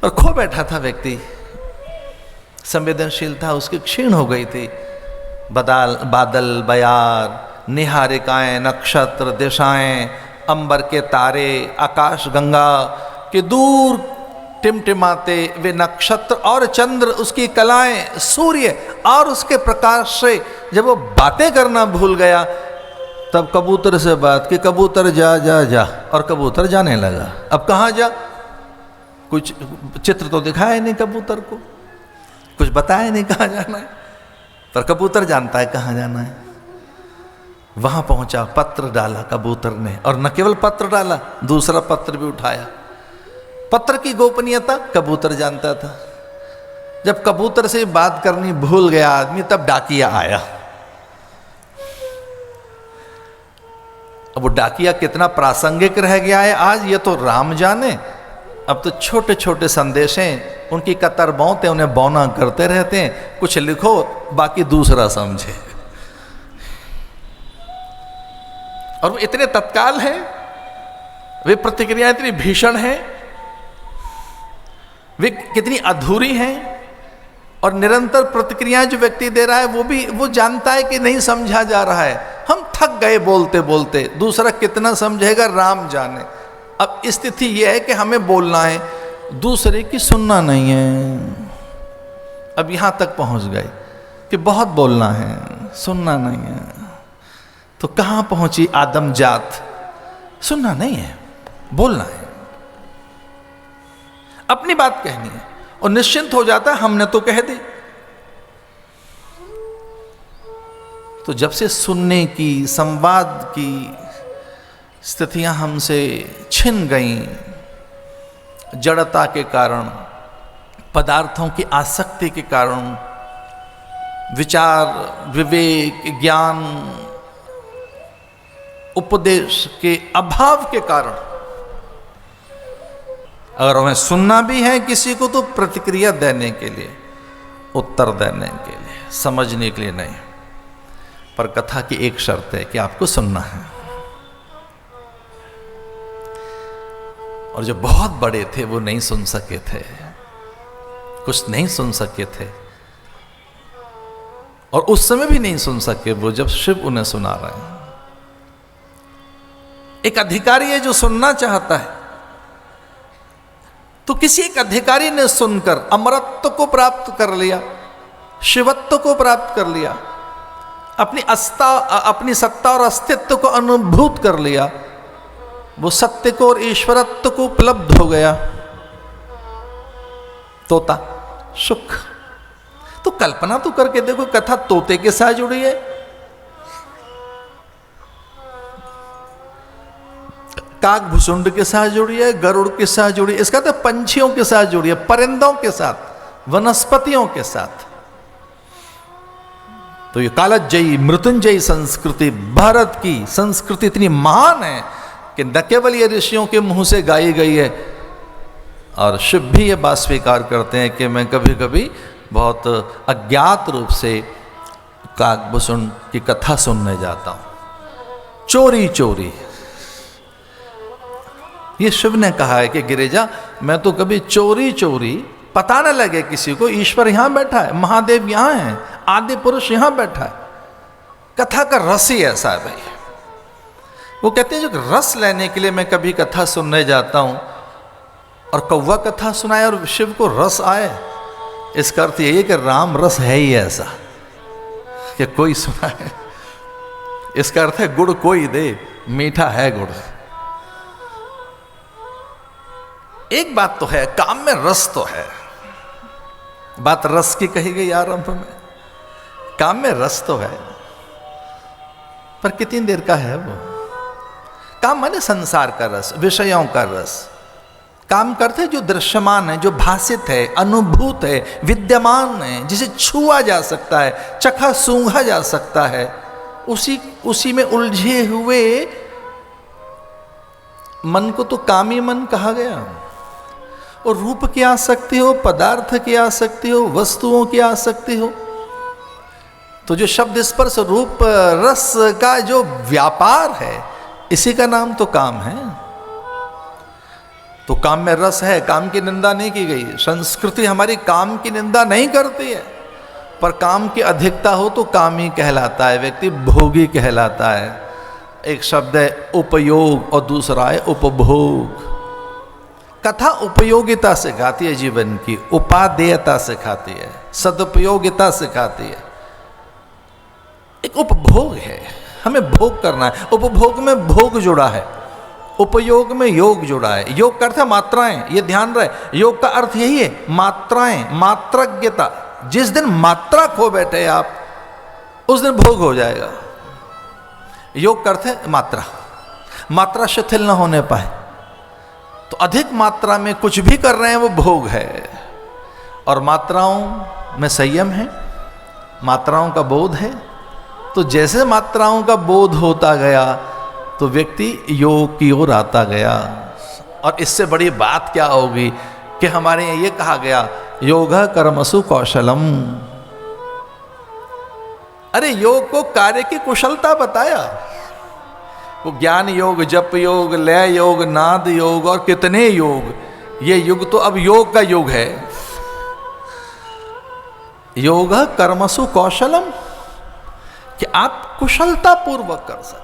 और खो बैठा था व्यक्ति, संवेदनशीलता उसकी क्षीण हो गई थी। बादल बयार, निहारिकाएं, नक्षत्र, दिशाएं, अंबर के तारे, आकाश गंगा के दूर टिमटिमाते वे नक्षत्र और चंद्र, उसकी कलाएं, सूर्य और उसके प्रकाश से जब वो बातें करना भूल गया, तब कबूतर से बात कि कबूतर जा जा जा, और कबूतर जाने लगा। अब कहाँ जा, कुछ चित्र तो दिखाया नहीं कबूतर को, कुछ बताया नहीं कहाँ जाना है, पर कबूतर जानता है कहाँ जाना है। वहां पहुंचा, पत्र डाला कबूतर ने, और न केवल पत्र डाला, दूसरा पत्र भी उठाया। पत्र की गोपनीयता कबूतर जानता था। जब कबूतर से बात करनी भूल गया आदमी, तब डाकिया आया। अब वो डाकिया कितना प्रासंगिक रह गया है आज, ये तो राम जाने। अब तो छोटे छोटे संदेश हैं, उनकी कतर बौतें उन्हें बौना करते रहते हैं, कुछ लिखो बाकी दूसरा समझे। और वो इतने तत्काल हैं, वे प्रतिक्रिया इतनी भीषण है, वे कितनी अधूरी हैं, और निरंतर प्रतिक्रियाएं जो व्यक्ति दे रहा है वो जानता है कि नहीं समझा जा रहा है। हम थक गए बोलते बोलते, दूसरा कितना समझेगा राम जाने। अब स्थिति यह है कि हमें बोलना है, दूसरे की सुनना नहीं है। अब यहां तक पहुंच गए कि बहुत बोलना है, सुनना नहीं है। तो कहां पहुंची आदम जात, सुनना नहीं है, बोलना है, अपनी बात कहनी है, और निश्चिंत हो जाता है हमने तो कह दी। तो जब से सुनने की, संवाद की स्थितियां हमसे छिन गईं, जड़ता के कारण, पदार्थों की आसक्ति के कारण, विचार, विवेक, ज्ञान, उपदेश के अभाव के कारण, अगर हमें सुनना भी है किसी को तो प्रतिक्रिया देने के लिए, उत्तर देने के लिए, समझने के लिए नहीं। पर कथा की एक शर्त है कि आपको सुनना है। और जो बहुत बड़े थे वो नहीं सुन सके थे, कुछ नहीं सुन सके थे, और उस समय भी नहीं सुन सके वो जब शिव उन्हें सुना रहे हैं। एक अधिकारी है जो सुनना चाहता है, तो किसी एक अधिकारी ने सुनकर अमरत्व को प्राप्त कर लिया, शिवत्व को प्राप्त कर लिया, अपनी सत्ता और अस्तित्व को अनुभूत कर लिया, वो सत्य को और ईश्वरत्व को उपलब्ध हो गया। तोता सुख। तो कल्पना तो करके देखो, कथा तोते के साथ जुड़ी है, काक भुसुंड के साथ जुड़ी है, गरुड़ के साथ जुड़ी है, इसका तो पंछियों के साथ जुड़ी है, परिंदों के साथ, वनस्पतियों के साथ। तो ये कालजयी मृत्युंजयी संस्कृति, भारत की संस्कृति इतनी महान है कि न केवल ये ऋषियों के मुंह से गाई गई है, और शिव भी ये बात स्वीकार करते हैं कि मैं कभी कभी बहुत अज्ञात रूप से काक भुसुंड की कथा सुनने जाता हूं, चोरी चोरी। ये शिव ने कहा है कि गिरिजा, मैं तो कभी चोरी चोरी, पता न लगे किसी को, ईश्वर यहां बैठा है, महादेव यहां है, आदि पुरुष यहां बैठा है। कथा का रस ही ऐसा है भाई। वो कहते हैं जो रस लेने के लिए मैं कभी कथा सुनने जाता हूं, और कौवा कथा सुनाए और शिव को रस आए, इसका अर्थ यही है कि राम रस है ही ऐसा कि कोई सुनाए। इसका अर्थ है गुड़ कोई दे, मीठा है गुड़। एक बात तो है, काम में रस तो है, बात रस की कही गई आरंभ में, काम में रस तो है, पर कितनी देर का है वो काम? माने संसार का रस, विषयों का रस। काम करते जो दृश्यमान है, जो भासित है, अनुभूत है, विद्यमान है, जिसे छुआ जा सकता है, चखा सूंघा जा सकता है, उसी में उलझे हुए मन को तो कामी मन कहा गया। और रूप की आसक्ति हो, पदार्थ की आसक्ति हो, वस्तुओं की आसक्ति हो, तो जो शब्द स्पर्श रूप रस का जो व्यापार है, इसी का नाम तो काम है। तो काम में रस है, काम की निंदा नहीं की गई। संस्कृति हमारी काम की निंदा नहीं करती है, पर काम की अधिकता हो तो कामी कहलाता है, व्यक्ति भोगी कहलाता है। एक शब्द है उपयोग और दूसरा है उपभोग। कथा उपयोगिता सिखाती है जीवन की, उपादेयता सिखाती है, सदुपयोगिता सिखाती है। एक उपभोग है, हमें भोग करना है। उपभोग में भोग जुड़ा है, उपयोग में योग जुड़ा है। योग का अर्थ है मात्राएं, ये ध्यान रहे। योग का अर्थ यही है, मात्राएं, मात्रज्ञता। जिस दिन मात्रा खो बैठे आप, उस दिन भोग हो जाएगा। योग का अर्थ है मात्रा, मात्रा शिथिल न होने पाए। तो अधिक मात्रा में कुछ भी कर रहे हैं वो भोग है। और मात्राओं में संयम है, मात्राओं का बोध है। तो जैसे मात्राओं का बोध होता गया तो व्यक्ति योग की ओर आता गया। और इससे बड़ी बात क्या होगी कि हमारे यहाँ ये कहा गया, योगा कर्मसु कौशलम। अरे योग को कार्य की कुशलता बताया। वो ज्ञान योग, जप योग, लय योग, नाद योग और कितने योग। ये युग तो अब योग का युग है। योग कर्मसु कौशलम, कि आप कुशलता पूर्वक कर सकें।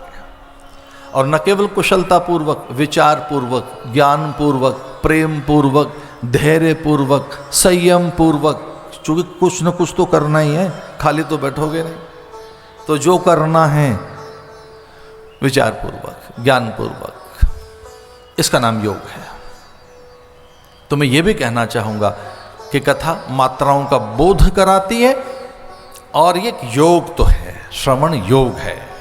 और न केवल कुशलता पूर्वक, विचार पूर्वक, ज्ञान पूर्वक, प्रेम पूर्वक, धैर्य पूर्वक, संयम पूर्वक। चूंकि कुछ न कुछ तो करना ही है, खाली तो बैठोगे नहीं। तो जो करना है विचार पूर्वक, ज्ञान पूर्वक, इसका नाम योग है। तो मैं ये भी कहना चाहूंगा कि कथा मात्राओं का बोध कराती है और ये योग तो है, श्रवण योग है।